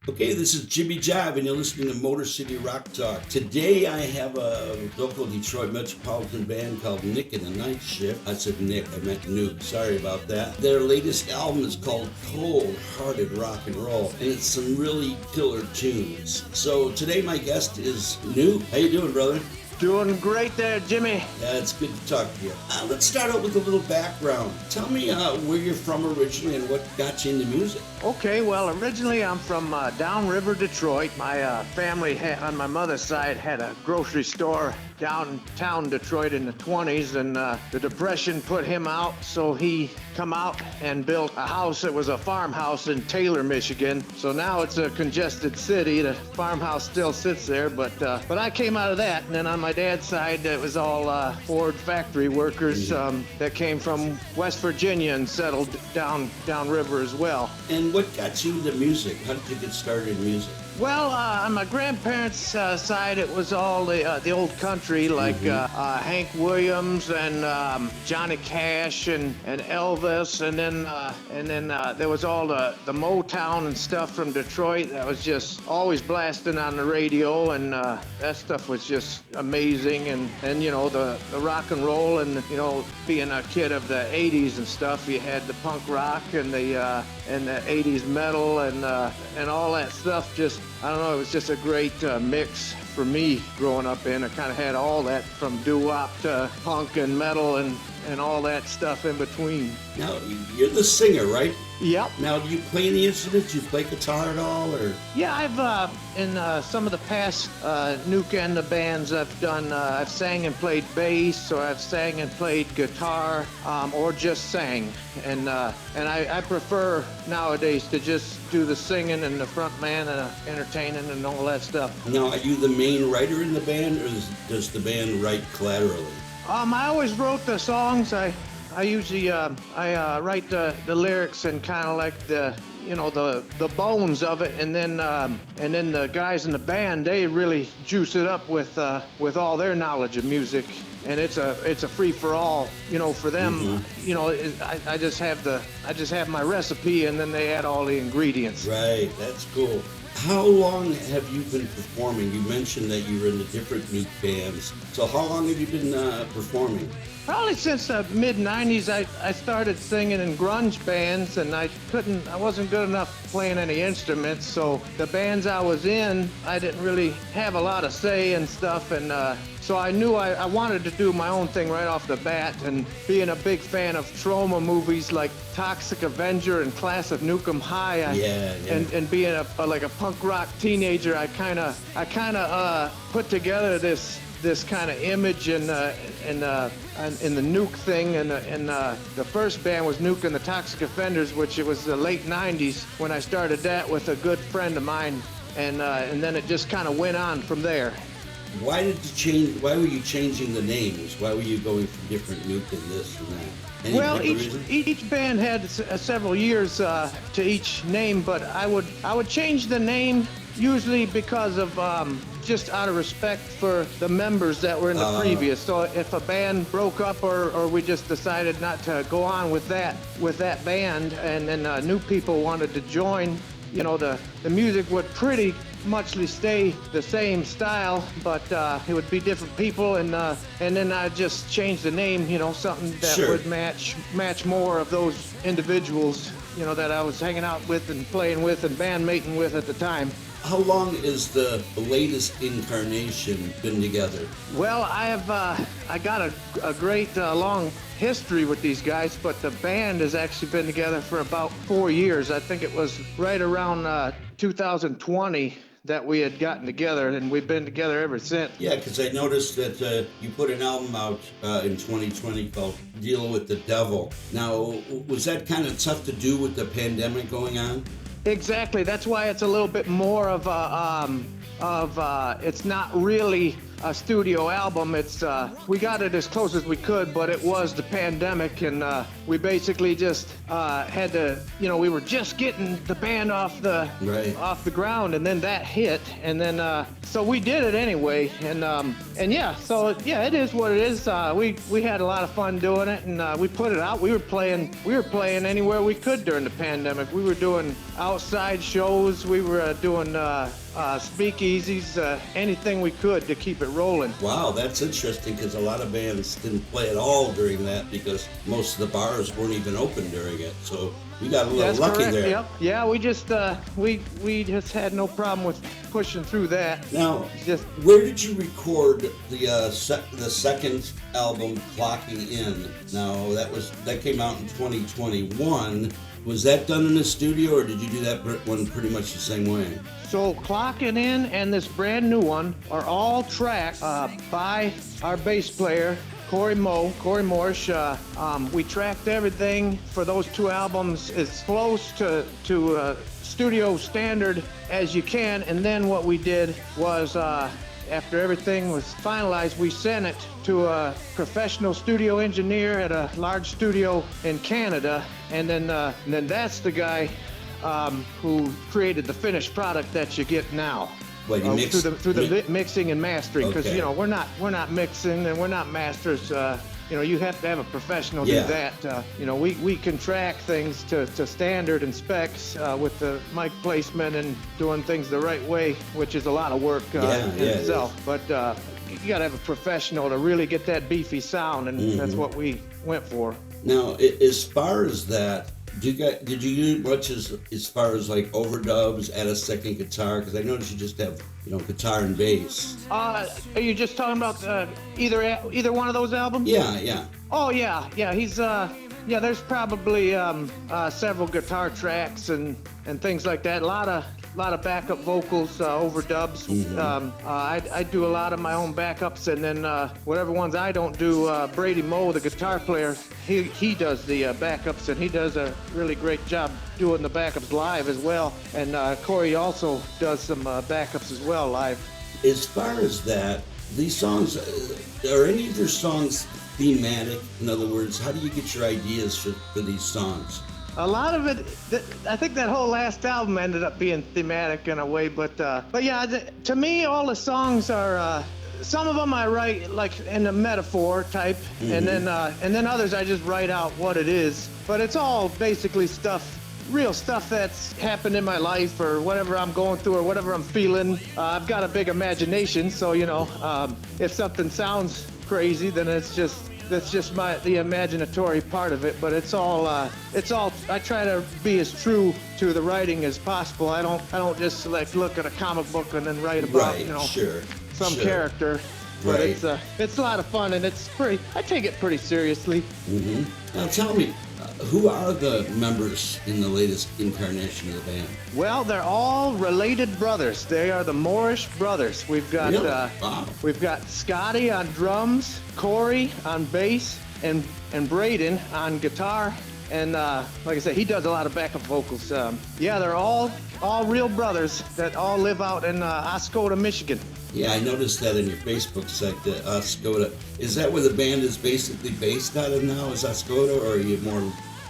Okay, this is Jimmy Jive, and you're listening to Motor City Rock Talk. Today I have a local Detroit metropolitan band called Nuke and The Nightshift. I said Nick, I meant Nuke. Sorry about that. Their latest album is called Cold-Hearted Rock and Roll, and it's some really killer tunes. So today my guest is Nuke. How you doing, brother? Doing great there, Jimmy. Yeah, it's good to talk to you. Let's start out with a little background. Tell me where you're from originally and what got you into music. Okay, well, originally I'm from downriver Detroit. My family on my mother's side had a grocery store downtown Detroit in the 20s, and the Depression put him out, so he come out and built a house. It was a farmhouse in Taylor, Michigan. So now it's a congested city. The farmhouse still sits there, but I came out of that, and then on my dad's side, it was all Ford factory workers that came from West Virginia and settled downriver as well. And what got you into music? How did you get started in music? Well, on my grandparents' side, it was all the old country, like Hank Williams and Johnny Cash and Elvis, and then there was all the Motown and stuff from Detroit that was just always blasting on the radio, and that stuff was just amazing. And you know, the rock and roll, and you know, being a kid of the '80s and stuff, you had the punk rock and the '80s metal and all that stuff. Just, I don't know, it was just a great mix for me growing up in. I kind of had all that from doo-wop to punk and metal and all that stuff in between. Now, you're the singer, right? Yep. Now, do you play any instruments? Do you play guitar at all, or? Yeah, I've in some of the past Nuke and the bands I've done, I've sang and played bass, or I've sang and played guitar, or just sang. And I prefer nowadays to just do the singing and the front man and entertaining and all that stuff. Now, are you the main writer in the band, or does the band write collaterally? I always wrote the songs. I usually write the lyrics and kind of like the bones of it, and then the guys in the band, they really juice it up with all their knowledge of music, and it's a free for all, you know, for them. Mm-hmm. You know, I just have my recipe, and then they add all the ingredients. Right, that's cool. How long have you been performing? You mentioned that you were in the different Nuke bands. So how long have you been performing? Probably since the mid-'90s. I started singing in grunge bands, and I wasn't good enough playing any instruments, so the bands I was in, I didn't really have a lot of say and stuff, and so I knew I wanted to do my own thing right off the bat, and being a big fan of trauma movies like Toxic Avenger and Class of Nuke 'Em High, and being like a punk rock teenager, I kind of put together this kind of image in the Nuke thing, and the first band was Nuke and the Toxic Offenders, which it was the late '90s when I started that with a good friend of mine, and then it just kind of went on from there. Why did you change? Why were you changing the names? Why were you going from different Nuke and this and that? Well, each band had several years to each name, but I would change the name usually because of just out of respect for the members that were in the previous. So if a band broke up, or we just decided not to go on with that band, and then new people wanted to join, you know, the music would pretty muchly stay the same style, but it would be different people, and then I just changed the name, you know, something that would match more of those individuals, you know, that I was hanging out with and playing with and bandmating with at the time. How long is the latest incarnation been together? Well, I got a great long history with these guys, but the band has actually been together for about 4 years. I think it was right around 2020 that we had gotten together, and we've been together ever since. Yeah, because I noticed that you put an album out in 2020 called Deal with the Devil. Now, was that kind of tough to do with the pandemic going on? Exactly. That's why it's a little bit more of it's not really a studio album. It's we got it as close as we could, but it was the pandemic, and we basically just had to, you know, we were just getting the band off the ground, and then that hit, and then so we did it anyway, and yeah, so yeah, it is what it is. We had a lot of fun doing it, and we put it out. We were playing anywhere we could during the pandemic. We were doing outside shows. We were doing speakeasies, anything we could to keep it rolling. Wow, that's interesting, because a lot of bands didn't play at all during that because most of the bars weren't even open during it. So you got a little That's lucky correct. there. Yep. Yeah, we just we just had no problem with pushing through that. Now, Just where did you record the second album, Clocking In? Now that came out in 2021. Was that done in the studio, or did you do that one pretty much the same way? so Clocking In and this brand new one are all tracked by our bass player, Corey Morsch. We tracked everything for those two albums as close to studio standard as you can, and then what we did was after everything was finalized, we sent it to a professional studio engineer at a large studio in Canada, and then that's the guy who created the finished product that you get now. Well, you mixed, through the mixing and mastering, because Okay. you know we're not mixing and we're not masters. You know, you have to have a professional do Yeah. that. You know, we can track things to standard and specs with the mic placement and doing things the right way, which is a lot of work in itself. But you got to have a professional to really get that beefy sound, and that's what we went for. Now, as far as that, did you do much as far as like overdubs, add a second guitar? Because I noticed you just have, you know, guitar and bass. Are you just talking about either one of those albums? Yeah. Oh yeah. He's yeah. There's probably several guitar tracks and things like that. A lot of backup vocals, overdubs. I do a lot of my own backups, and then whatever ones I don't do, Brady Moe, the guitar player, he does the backups, and he does a really great job doing the backups live as well. And Corey also does some backups as well live. As far as that, these songs, are any of your songs thematic? In other words, how do you get your ideas for these songs? A lot of it, I think that whole last album ended up being thematic in a way, but yeah, to me, all the songs are, some of them I write like in a metaphor type, and then others I just write out what it is. But it's all basically real stuff that's happened in my life, or whatever I'm going through, or whatever I'm feeling. I've got a big imagination, so you know, if something sounds crazy, then that's just the imaginatory part of it. But it's all I try to be as true to the writing as possible. I don't just like look at a comic book and then write about some character. But it's a lot of fun, and I take it pretty seriously. Now tell me, who are the members in the latest incarnation of the band? Well, they're all related brothers. They are the Morris brothers. We've got we've got Scotty on drums, Corey on bass, and Braden on guitar. And like I said, he does a lot of backup vocals. Yeah, they're all real brothers that all live out in Oscoda, Michigan. Yeah, I noticed that in your Facebook site, Oscoda. Is that where the band is basically based out of now, is Oscoda, or are you more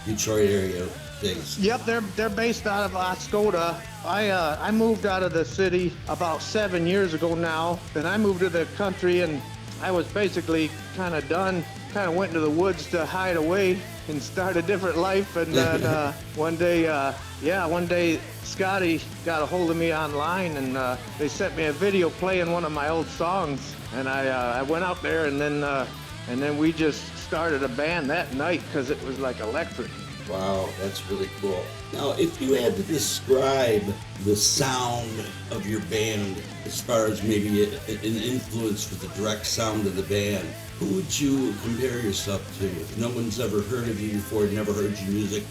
Detroit area based? Yep, they're based out of Oscoda. I moved out of the city about 7 years ago now. Then I moved to the country, and I was basically kind of done. Kind of went into the woods to hide away and start a different life. And then one day Scotty got a hold of me online, and they sent me a video playing one of my old songs. And I went out there, and then we just started a band that night because it was like electric. Wow, that's really cool. Now, if you had to describe the sound of your band as far as maybe an influence for the direct sound of the band, who would you compare yourself to? If no one's ever heard of you before, never heard your music,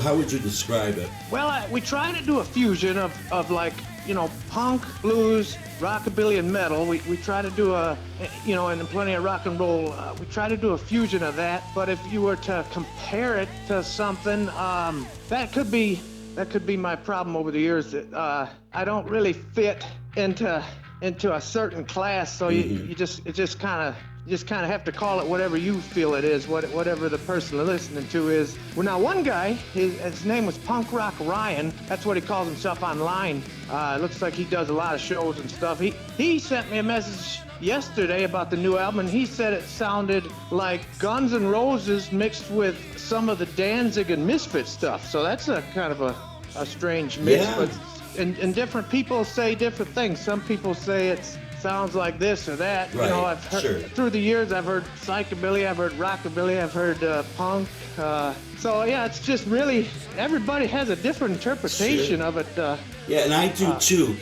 how would you describe it? Well, we try to do a fusion of like, you know, punk, blues, rockabilly, and metal. We try to do and plenty of rock and roll. We try to do a fusion of that. But if you were to compare it to something, that could be my problem over the years. That I don't really fit into into a certain class, so you just kind of have to call it whatever you feel it is, whatever the person listening to is. Well, now one guy, his name was Punk Rock Ryan. That's what he calls himself online. It looks like he does a lot of shows and stuff. He sent me a message yesterday about the new album, and he said it sounded like Guns N' Roses mixed with some of the Danzig and Misfit stuff. So that's a kind of a strange mix. Yeah. But and different people say different things. Some people say it sounds like this or that. Right. You know, I've heard through the years. I've heard psychobilly, I've heard rockabilly, I've heard punk. So yeah, it's just really everybody has a different interpretation of it. Yeah, and I do too.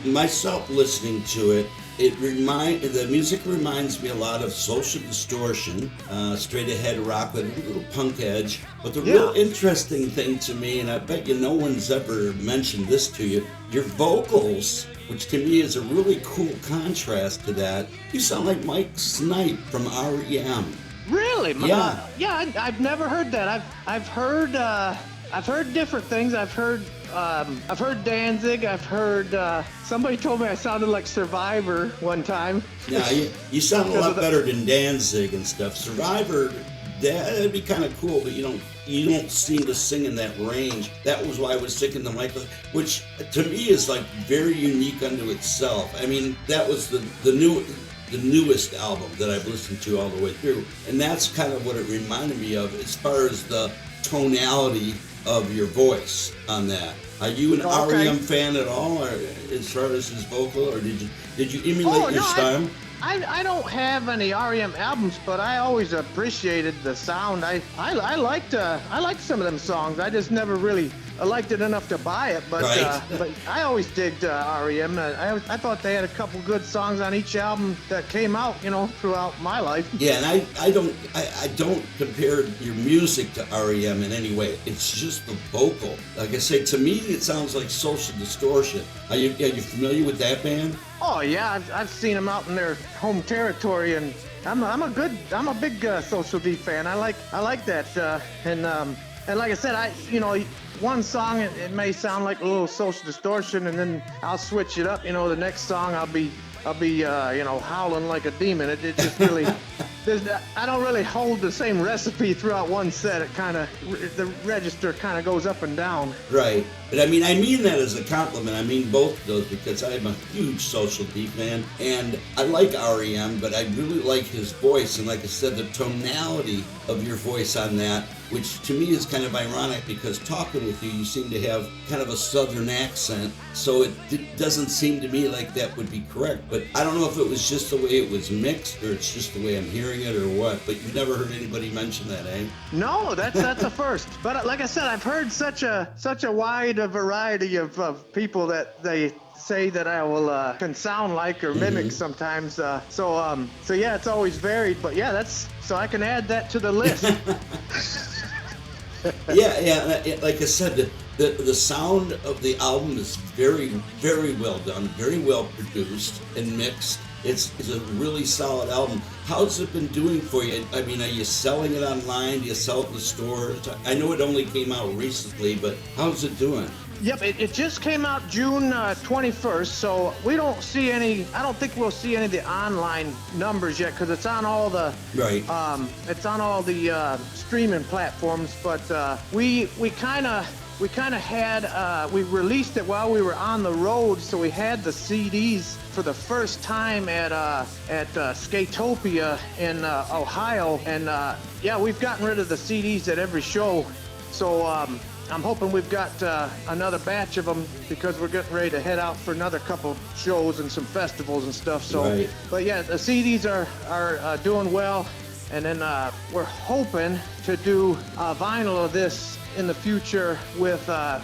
Myself listening to it, the music reminds me a lot of Social Distortion, straight ahead rock with a little punk edge. But the real interesting thing to me, and I bet you no one's ever mentioned this to you, your vocals, which to me is a really cool contrast to that. You sound like Mike Snipe from REM. Really? Yeah. Yeah, I've never heard that. I've heard different things. I've heard Danzig. I've heard somebody told me I sounded like Survivor one time. Yeah, you sound a lot better than Danzig and stuff. Survivor, that'd be kind of cool, but you don't seem to sing in that range. That was why I was thinking the Michael, which to me is like very unique unto itself. I mean, that was the newest album that I've listened to all the way through, and that's kind of what it reminded me of as far as the tonality of your voice on that. Are you an REM fan at all, or as far as his vocal, or did you emulate your style? I don't have any REM albums, but I always appreciated the sound. I liked some of them songs. I just never really liked it enough to buy it, but but I always digged REM. I thought they had a couple good songs on each album that came out, throughout my life. Yeah, and I don't compare your music to REM in any way. It's just the vocal. Like I say, to me, it sounds like Social Distortion. Are you familiar with that band? Oh yeah, I've seen them out in their home territory, and I'm a big Social D fan. I like that, and like I said, one song it may sound like a little Social Distortion, and then I'll switch it up. The next song I'll be howling like a demon. It just really, I don't really hold the same recipe throughout one set. It the register kind of goes up and down. Right. But I mean that as a compliment. I mean both of those, because I'm a huge Social D fan, and I like REM, but I really like his voice, and like I said, the tonality of your voice on that, which to me is kind of ironic, because talking with you seem to have kind of a southern accent, so it doesn't seem to me like that would be correct. But I don't know if it was just the way it was mixed, or it's just the way I'm hearing it, or what. But you've never heard anybody mention that, eh? No, that's a first. But like I said, I've heard such a wide variety of people that they say that I will can sound like or mimic sometimes. So yeah, it's always varied. But yeah, so I can add that to the list. Yeah. Like I said, the sound of the album is very, very well done, very well produced and mixed. It's a really solid album. How's it been doing for you? I mean, are you selling it online? Do you sell it in the stores? I know it only came out recently, but how's it doing? Yep, it just came out June 21st, so we don't see any. I don't think we'll see any of the online numbers yet, because it's on all the it's on all the streaming platforms. But we kind of had we released it while we were on the road, so we had the CDs for the first time at Skatopia in Ohio, and yeah, we've gotten rid of the CDs at every show. So I'm hoping we've got another batch of them, because we're getting ready to head out for another couple shows and some festivals and stuff. So, but yeah, the CDs are doing well, and then we're hoping to do vinyl of this in the future with a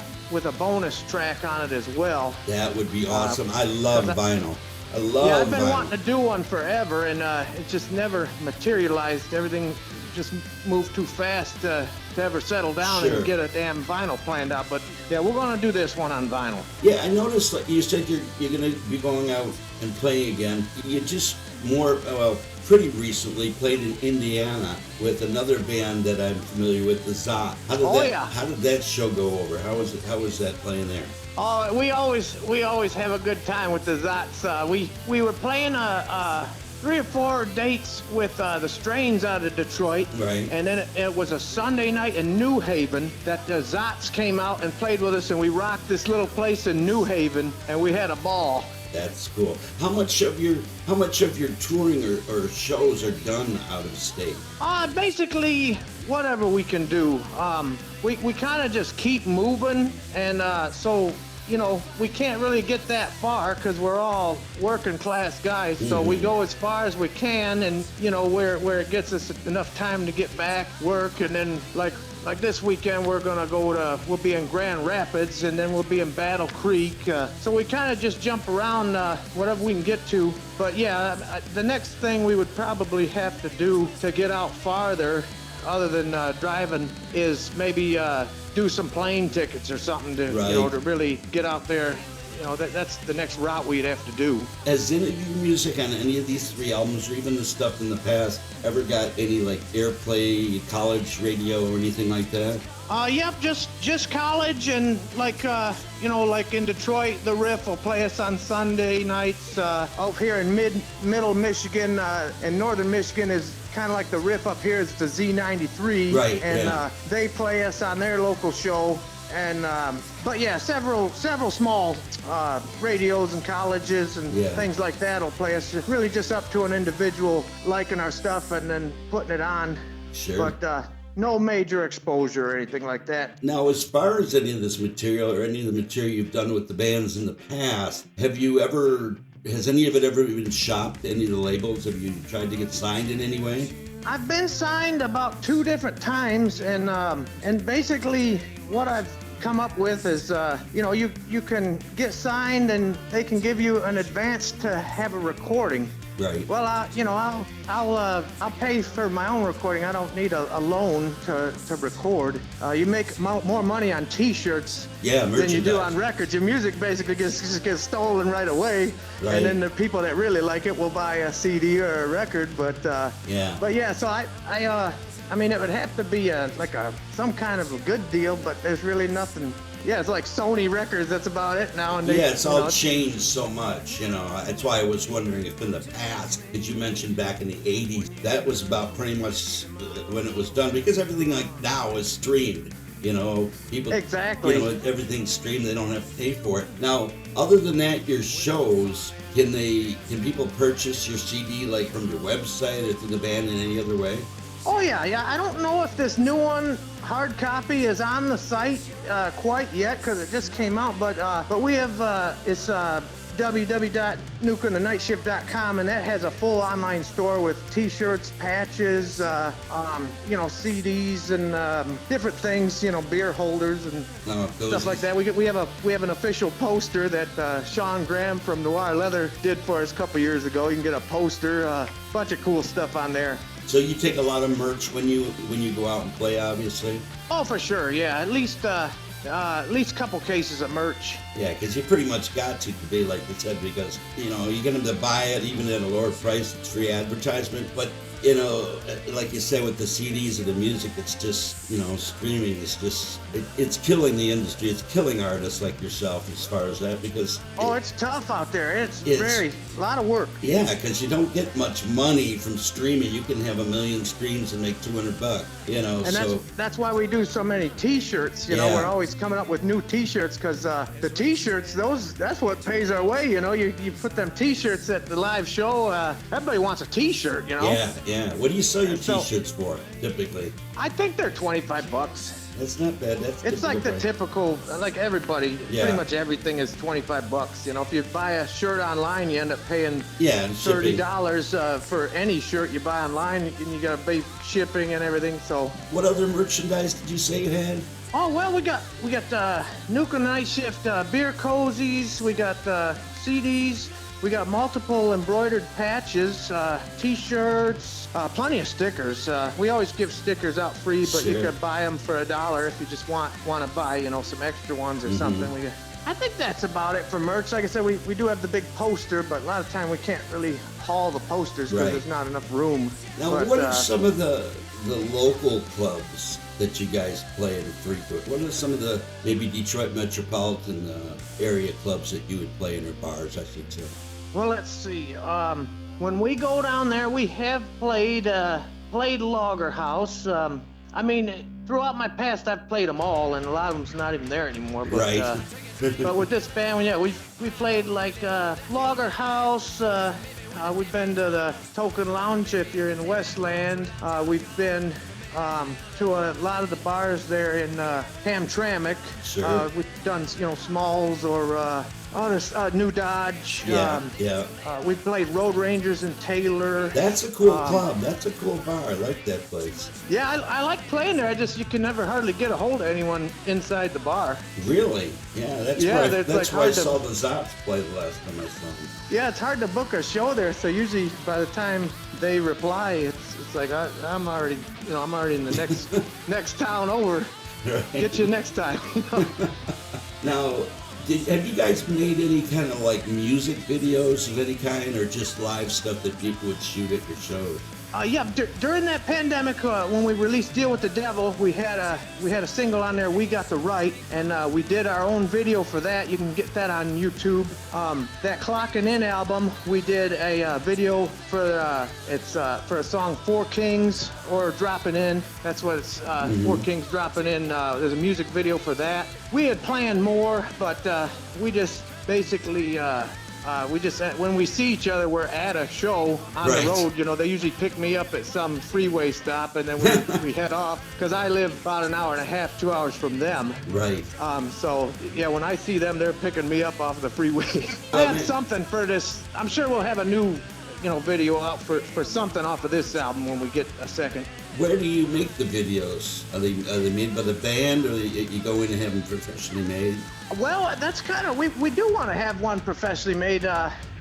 bonus track on it as well. That would be awesome. I love vinyl. Yeah, I've been wanting to do one forever, and it just never materialized. Everything just moved too fast to ever settle down Sure. and get a damn vinyl planned out. But yeah, we're gonna do this one on vinyl. Yeah, I noticed like you said you're going to be going out and playing again. You just pretty recently played in Indiana with another band that I'm familiar with, the Zot. How did that show go over? How was that playing there? Oh, we always have a good time with the Zots. We were playing 3 or 4 dates with the Strains out of Detroit. Right. And then it was a Sunday night in New Haven that the Zots came out and played with us, and we rocked this little place in New Haven, and we had a ball. That's cool. How much of your touring or shows are done out of state? Basically whatever we can do. We kind of just keep moving, and so you know, we can't really get that far because we're all working class guys. So we go as far as we can, and you know, where it gets us enough time to get back, work, and then like this weekend we'll be in Grand Rapids, and then we'll be in Battle Creek. So we kind of just jump around whatever we can get to. But yeah, the next thing we would probably have to do to get out farther, other than driving, is maybe do some plane tickets or something to to really get out there. You know, that's the next route we'd have to do. Has any of your music on any of these 3 albums, or even the stuff in the past, ever got any like airplay, college radio, or anything like that? Yep, just college, and like like in Detroit, the Riff will play us on Sunday nights. Up here in middle Michigan and northern Michigan is kind of like the Riff up here is the Z93, right? And they play us on their local show. And but yeah, several small radios and colleges and things like that will play us. It's really just up to an individual liking our stuff and then putting it on. Sure. But no major exposure or anything like that. Now, as far as any of this material or any of the material you've done with the bands in the past, has any of it ever been shopped? Any of the labels? Have you tried to get signed in any way? I've been signed about 2 different times, and basically what I've come up with is you can get signed and they can give you an advance to have a recording. Right. Well, I'll pay for my own recording. I don't need a loan to record. You make more money on T-shirts than you do on records. Your music basically gets stolen right away, and then the people that really like it will buy a CD or a record. But so I mean, it would have to be some kind of a good deal, but there's really nothing. Yeah, it's like Sony Records, that's about it now. And it's all changed so much, That's why I was wondering if in the past, as you mentioned back in the 80s, that was about pretty much when it was done, because everything like now is streamed. People, everything's streamed, they don't have to pay for it. Now, other than that, your shows, can people purchase your CD like from your website or through the band in any other way? Oh yeah. I don't know if this new one, hard copy, is on the site quite yet because it just came out. But we have it's www.nukeandthenightshift.com, and that has a full online store with T-shirts, patches, CDs, and different things, beer holders and stuff like that. We have an official poster that Sean Graham from Noir Leather did for us a couple years ago. You can get a poster, a bunch of cool stuff on there. So you take a lot of merch when you go out and play, obviously? Oh, for sure, yeah. At least a couple cases of merch. Yeah, because you pretty much got to be like you said, because you get them to buy it even at a lower price. It's free advertisement, but like you said, with the CDs and the music, it's just streaming is just it's killing the industry. It's killing artists like yourself as far as that, because it's tough out there. It's a lot of work. Yeah, because you don't get much money from streaming. You can have 1 million streams and make $200. And that's why we do so many T-shirts. We're always coming up with new T-shirts because the T-shirts, that's what pays our way. You put them T-shirts at the live show. Everybody wants a T-shirt. Yeah. What do you sell your T-shirts for typically? I think they're $25. That's not bad. It's like the typical, like everybody, pretty much everything is $25. If you buy a shirt online, you end up paying $30 for any shirt you buy online, and you got to pay shipping and everything. So, what other merchandise did you say you had? Oh well, we got Nuke and The Nightshift beer cozies. We got CDs. We got multiple embroidered patches, T-shirts, plenty of stickers. We always give stickers out free, but you could buy them for $1 if you just want to buy, you know, some extra ones or something. I think that's about it for merch. Like I said, we do have the big poster, but a lot of time we can't really haul the posters because there's not enough room. Now, what are some of the local clubs that you guys play and frequent? What are some of the maybe Detroit metropolitan area clubs that you would play in, or bars, I should say? Well, let's see. When we go down there, we have played Logger House. I mean, throughout my past, I've played them all, and a lot of them's not even there anymore. But, but with this band, yeah, we played like Logger House. We've been to the Token Lounge if you're in Westland. We've been to a lot of the bars there in Hamtramck. Sure. We've done, you know, Smalls or New Dodge. We played Road Rangers in Taylor. That's a cool club. That's a cool bar. I like that place. Yeah, I like playing there. You can never hardly get a hold of anyone inside the bar. Really? Yeah, that's why I saw the Zops play the last time I saw them. Yeah, it's hard to book a show there. So usually by the time they reply, it's like I'm already in the next town over. Right. Get you next time. Now, have you guys made any kind of like music videos of any kind, or just live stuff that people would shoot at your shows? Yeah, during that pandemic, when we released Deal with the Devil, we had a single on there, We Got the Right, and we did our own video for that. You can get that on YouTube. That Clockin' In album, we did a video for for a song Four Kings, or Dropping In. That's what it's, Four Kings Dropping In. There's a music video for that. We had planned more, but we just basically when we see each other, we're at a show on the road. You know, they usually pick me up at some freeway stop, and then we head off, because I live about an hour and a half, 2 hours from them. Right. So yeah, when I see them, they're picking me up off the freeway. I have something for this. I'm sure we'll have a new, you know, video out for something off of this album when we get a second. Where do you make the videos? Are they made by the band, or you go in and have them professionally made? Well, that's kind of, we do want to have one professionally made.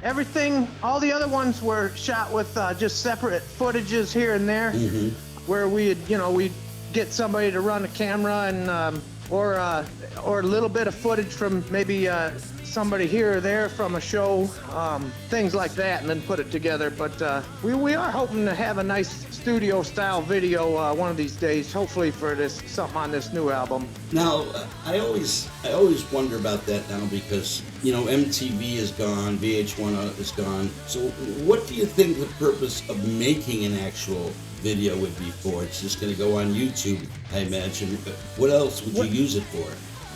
Everything, all the other ones were shot with just separate footages here and there, where we'd get somebody to run a camera and or a little bit of footage from maybe somebody here or there from a show, things like that, and then put it together. But we are hoping to have a nice studio style video one of these days, hopefully for something on this new album. Now, I always wonder about that now, because, you know, MTV is gone, VH1 is gone. So what do you think the purpose of making an actual video would be for? It's just going to go on YouTube, I imagine. What else would you use it for?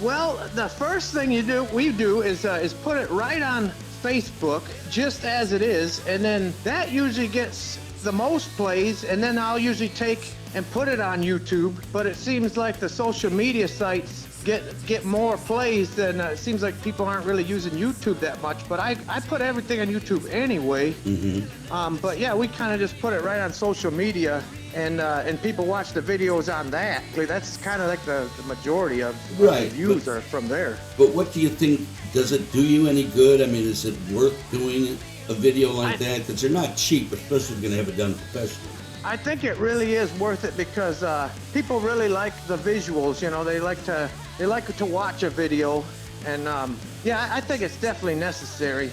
Well, the first thing we do is put it right on Facebook, just as it is, and then that usually gets the most plays, and then I'll usually take and put it on YouTube. But it seems like the social media sites get more plays than it seems like people aren't really using YouTube that much. But I put everything on YouTube anyway. But yeah, we kind of just put it right on social media, and people watch the videos on that. That's kind of like the majority of the views are from there. But what do you think? Does it do you any good? I mean, is it worth doing a video like that? Because they're not cheap, especially if you're going to have it done professionally. I think it really is worth it, because people really like the visuals. You know, they like to watch a video, and yeah, I think it's definitely necessary.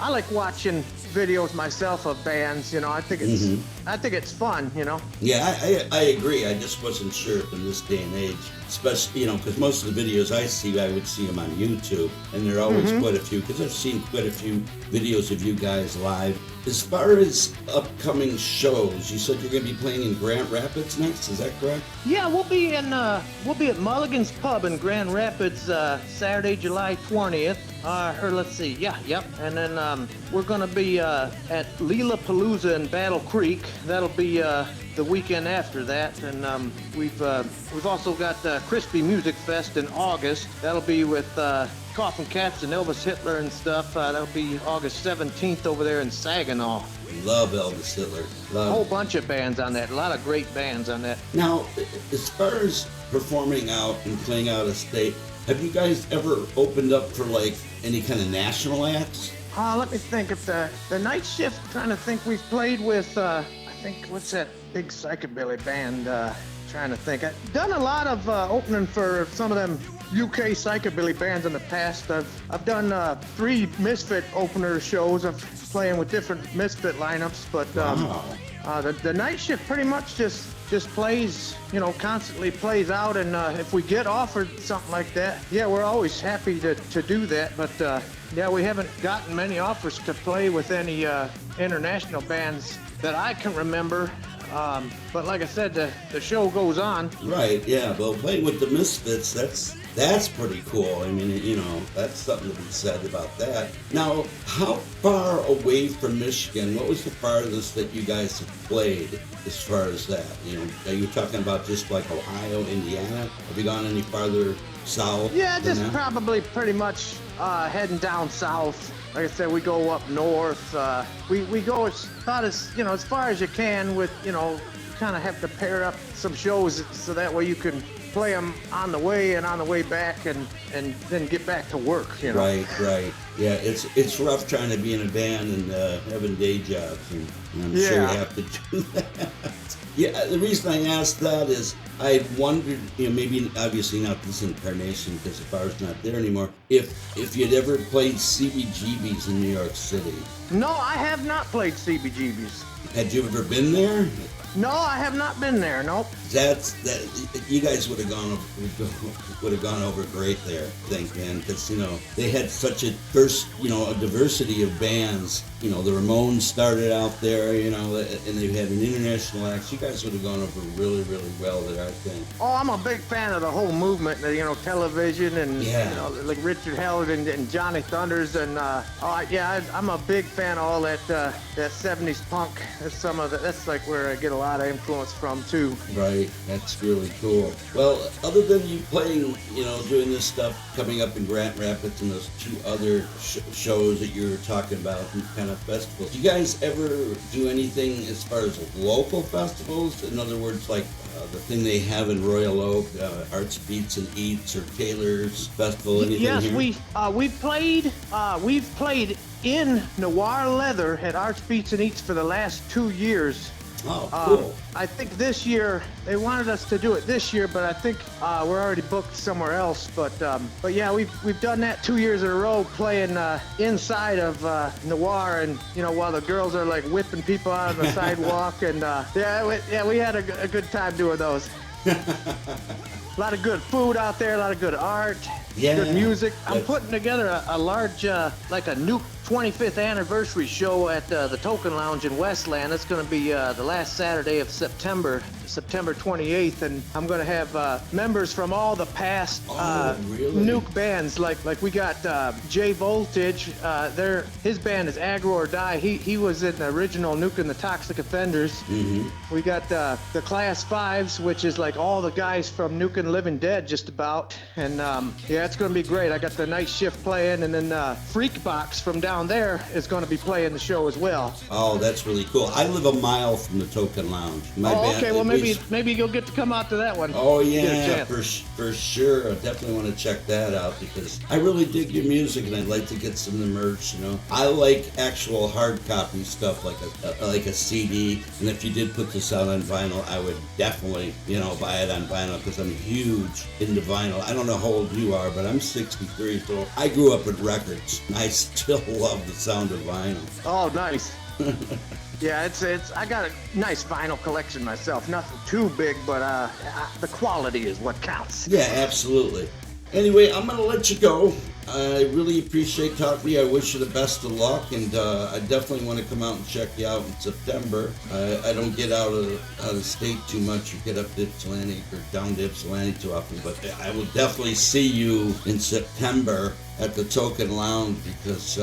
I like watching videos myself of bands. You know, I think it's fun. You know. Yeah, I agree. I just wasn't sure if in this day and age, especially, you know, because most of the videos I would see them on YouTube, and there are always quite a few, because I've seen quite a few videos of you guys live. As far as upcoming shows, you said you're going to be playing in Grand Rapids next. Is that correct? Yeah, we'll be at Mulligan's Pub in Grand Rapids Saturday, July 20th. Or let's see, yep. And then we're going to be at Leela-Palooza in Battle Creek. That'll be the weekend after that. And we've also got Crispy Music Fest in August. That'll be with Coffin Cats and Elvis Hitler and stuff. That'll be August 17th over there in Saginaw. Love Elvis Hitler. A whole bunch of bands on that. A lot of great bands on that. Now, as far as performing out and playing out of state, have you guys ever opened up for like any kind of national acts? Let me think. If the Night Shift, trying to think, we've played with, I think, what's that big psychobilly band? Trying to think. I've done a lot of opening for some of them UK psychobilly bands in the past. I've done 3 Misfit opener shows of playing with different Misfit lineups, but the Night Shift pretty much just plays, constantly plays out, and if we get offered something like that, yeah, we're always happy to do that, but yeah, we haven't gotten many offers to play with any international bands that I can remember. But like I said, the show goes on. Right, yeah, well, playing with the Misfits, that's pretty cool. I mean, that's something to be said about that. Now, how far away from Michigan, what was the farthest that you guys have played as far as that? Are you talking about just like Ohio, Indiana? Have you gone any farther south? Yeah, just probably pretty much heading down south. Like I said, we go up north. We go as as far as you can with, kind of have to pair up some shows so that way you can play them on the way and on the way back and then get back to work, Right. Yeah, it's rough trying to be in a band and having day jobs, and I'm sure you have to do that. Yeah, the reason I asked that is I wondered, maybe obviously not this incarnation because the bar's not there anymore, if you'd ever played CBGB's in New York City. No, I have not played CBGB's. Had you ever been there? No, I have not been there. Nope. You guys would have gone over great there, I think, man, because they had such a diversity of bands. The Ramones started out there, and they had an international act. You guys would have gone over really, really well there, I think. Oh, I'm a big fan of the whole movement, television and like Richard Held and Johnny Thunders and I'm a big fan of all that 70s punk. That's like where I get a lot of influence from too. Right, that's really cool. Well, other than you playing, doing this stuff, coming up in Grand Rapids and those 2 other shows that you were talking about, and kind of festivals, do you guys ever do anything as far as local festivals? In other words, like the thing they have in Royal Oak, Arts Beats and Eats, or Taylor's Festival, anything Yes, here? we've played in Noir Leather at Arts Beats and Eats for the last 2 years. Oh, cool. I think this year, they wanted us to do it this year, but I think we're already booked somewhere else. But yeah, we've done that 2 years in a row, playing inside of Noir, and while the girls are like whipping people out on the sidewalk, and we had a good time doing those. A lot of good food out there, a lot of good art, good music. I'm putting together a large, like a Nuke 25th anniversary show at the Token Lounge in Westland. It's going to be the last Saturday of September 28th, and I'm going to have members from all the past Nuke bands. Like we got Jay Voltage. His band is Aggro or Die. He was in the original Nuke and the Toxic Offenders. Mm-hmm. We got the Class 5s, which is like all the guys from Nuke and Living Dead just about. And it's going to be great. I got the Night Shift playing, and then Freak Box from down there is going to be playing the show as well. Oh, that's really cool. I live a mile from the Token Lounge. Okay. Well, maybe you'll get to come out to that one. Oh yeah, for sure. I definitely want to check that out because I really dig your music, and I'd like to get some of the merch. I like actual hard copy stuff, like a CD. And if you did put this out on vinyl, I would definitely buy it on vinyl because I'm huge into vinyl. I don't know how old you are, but I'm 63, so I grew up with records. I still love the sound of vinyl. Oh, nice. Yeah, it's. I got a nice vinyl collection myself. Nothing too big, but the quality is what counts. Yeah, absolutely. Anyway, I'm going to let you go. I really appreciate talking to you. I wish you the best of luck, and I definitely want to come out and check you out in September. I don't get out of state too much or get up to Ypsilanti or down to Ypsilanti too often, but I will definitely see you in September at the Token Lounge because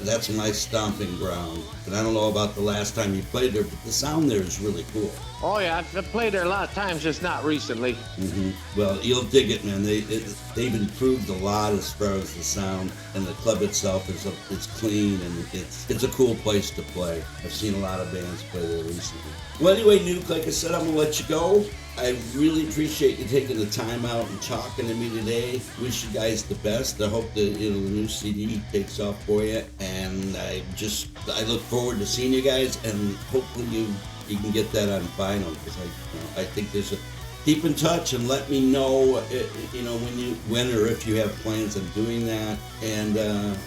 that's my stomping ground. And I don't know about the last time you played there, but the sound there is really cool. Oh yeah, I've played there a lot of times, just not recently. Mm-hmm. Well, you'll dig it, man. They've improved a lot as far as the sound, and the club itself is clean, and it's a cool place to play. I've seen a lot of bands play there recently. Well, anyway, Nuke, like I said, I'm gonna let you go. I really appreciate you taking the time out and talking to me today. Wish you guys the best. I hope the the new CD takes off for you, and I look forward to seeing you guys, and hopefully you can get that on vinyl, because I think there's a keep in touch and let me know when or if you have plans on doing that, and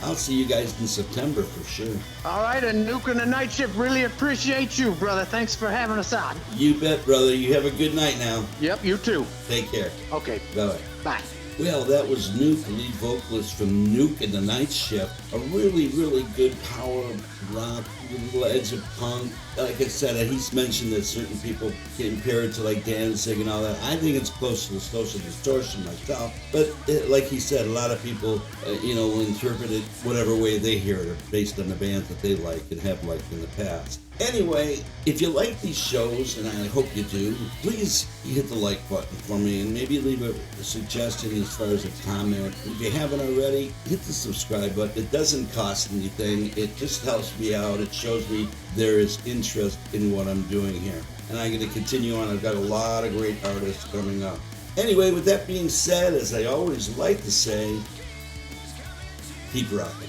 I'll see you guys in September for sure. All right, and Nuke and The Nightshift really appreciate you, brother. Thanks for having us on. You bet, brother. You have a good night now. Yep, you too. Take care. Okay. Bye. Bye. Well, that was Nuke, the lead vocalist from Nuke and The Nightshift. A really, really good power rock, little edge of punk. Like I said, he's mentioned that certain people compare it to like dancing and all that. I think it's close to the social distortion myself. But like he said, a lot of people, will interpret it whatever way they hear it, based on the bands that they like and have liked in the past. Anyway, if you like these shows, and I hope you do, please hit the like button for me and maybe leave a suggestion as far as a comment. If you haven't already, hit the subscribe button. It doesn't cost anything. It just helps me out. It shows me there is interest in what I'm doing here. And I'm going to continue on. I've got a lot of great artists coming up. Anyway, with that being said, as I always like to say, keep rocking.